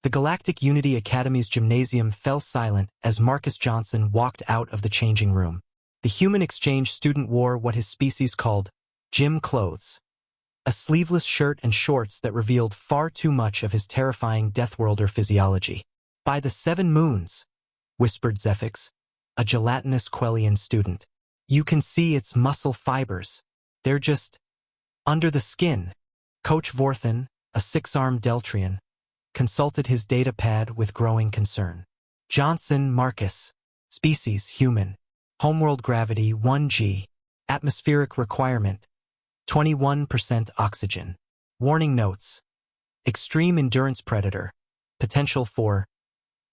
The Galactic Unity Academy's gymnasium fell silent as Marcus Johnson walked out of the changing room. The human exchange student wore what his species called gym clothes, a sleeveless shirt and shorts that revealed far too much of his terrifying Deathworlder physiology. "By the 7 moons," whispered Zephix, a gelatinous Quellian student. "You can see its muscle fibers. They're just under the skin." Coach Vorthan, a 6-armed Deltrian, consulted his datapad with growing concern. "Johnson, Marcus. Species, human. Homeworld gravity, 1 g. Atmospheric requirement, 21% oxygen. Warning notes. Extreme endurance predator. Potential for..."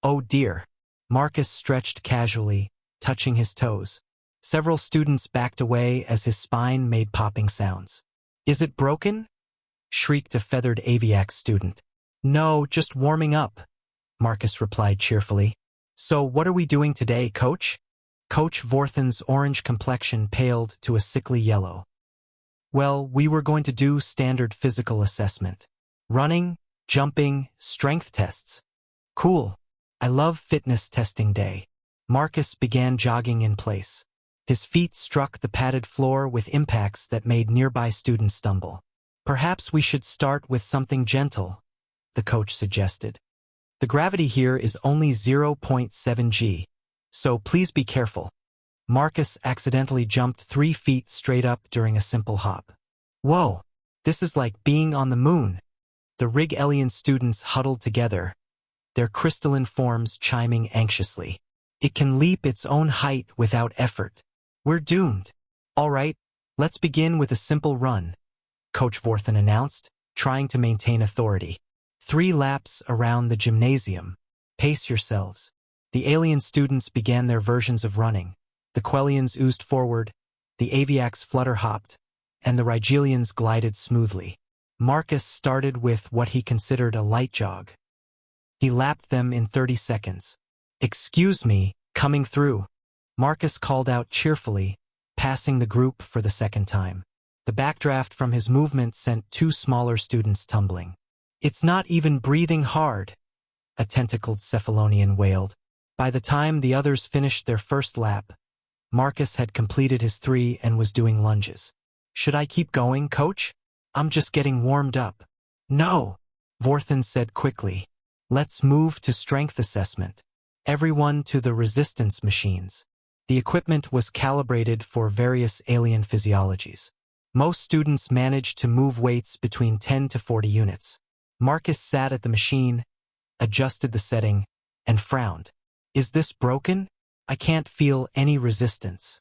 "Oh dear." Marcus stretched casually, touching his toes. Several students backed away as his spine made popping sounds. "Is it broken?" shrieked a feathered aviax student. "No, just warming up," Marcus replied cheerfully. "So what are we doing today, Coach?" Coach Vorthan's orange complexion paled to a sickly yellow. "Well, we were going to do standard physical assessment. Running, jumping, strength tests. Cool. I love fitness testing day." Marcus began jogging in place. His feet struck the padded floor with impacts that made nearby students stumble. "Perhaps we should start with something gentle," the coach suggested. "The gravity here is only 0.7 g, so please be careful." Marcus accidentally jumped 3 feet straight up during a simple hop. "Whoa, this is like being on the moon." The Rig-Elian students huddled together, their crystalline forms chiming anxiously. "It can leap its own height without effort. We're doomed." "All right, let's begin with a simple run," Coach Vorthan announced, trying to maintain authority. 3 laps around the gymnasium. Pace yourselves." The alien students began their versions of running. The Quellians oozed forward, the Aviax flutter-hopped, and the Rigelians glided smoothly. Marcus started with what he considered a light jog. He lapped them in 30 seconds. "Excuse me, coming through," Marcus called out cheerfully, passing the group for the second time. The backdraft from his movement sent 2 smaller students tumbling. "It's not even breathing hard," a tentacled Cephalonian wailed. By the time the others finished their first lap, Marcus had completed his 3 and was doing lunges. "Should I keep going, Coach? I'm just getting warmed up." "No," Vorthan said quickly. "Let's move to strength assessment. Everyone to the resistance machines." The equipment was calibrated for various alien physiologies. Most students managed to move weights between 10 to 40 units. Marcus sat at the machine, adjusted the setting, and frowned. "Is this broken? I can't feel any resistance."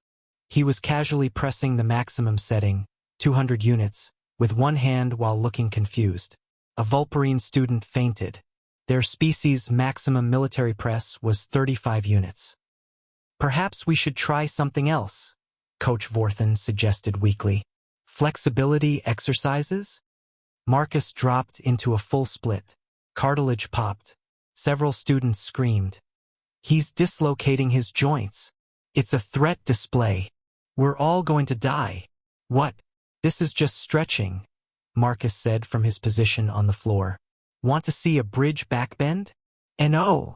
He was casually pressing the maximum setting, 200 units, with one hand while looking confused. A Vulperine student fainted. Their species' maximum military press was 35 units. "Perhaps we should try something else," Coach Vorthan suggested weakly. "Flexibility exercises?" Marcus dropped into a full split. Cartilage popped. Several students screamed. "He's dislocating his joints. It's a threat display. We're all going to die." "What? This is just stretching," Marcus said from his position on the floor. "Want to see a bridge backbend?" "No!"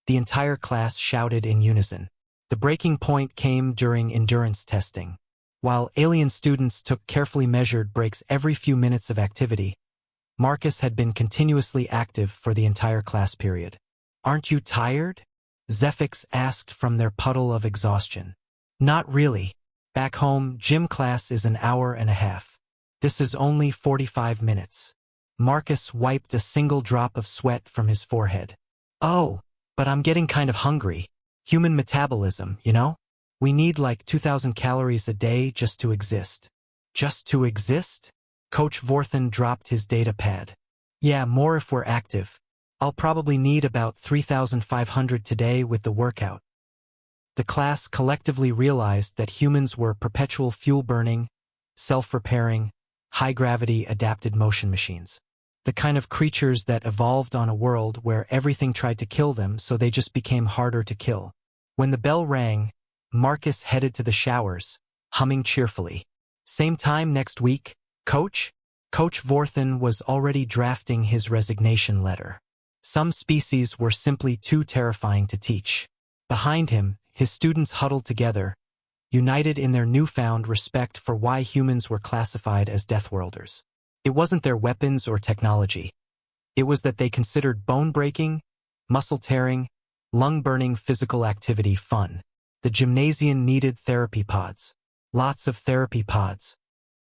The entire class shouted in unison. The breaking point came during endurance testing. While alien students took carefully measured breaks every few minutes of activity, Marcus had been continuously active for the entire class period. "Aren't you tired?" Zephix asked from their puddle of exhaustion. "Not really. Back home, gym class is an hour and a half. This is only 45 minutes. Marcus wiped a single drop of sweat from his forehead. "Oh, but I'm getting kind of hungry. Human metabolism, you know? We need like 2,000 calories a day just to exist." "Just to exist?" Coach Vorthan dropped his data pad. "Yeah, more if we're active. I'll probably need about 3,500 today with the workout." The class collectively realized that humans were perpetual fuel-burning, self-repairing, high-gravity adapted motion machines. The kind of creatures that evolved on a world where everything tried to kill them, so they just became harder to kill. When the bell rang, Marcus headed to the showers, humming cheerfully. "Same time next week, Coach?" Coach Vorthan was already drafting his resignation letter. Some species were simply too terrifying to teach. Behind him, his students huddled together, united in their newfound respect for why humans were classified as Deathworlders. It wasn't their weapons or technology. It was that they considered bone-breaking, muscle-tearing, lung-burning physical activity fun. The gymnasium needed therapy pods. Lots of therapy pods.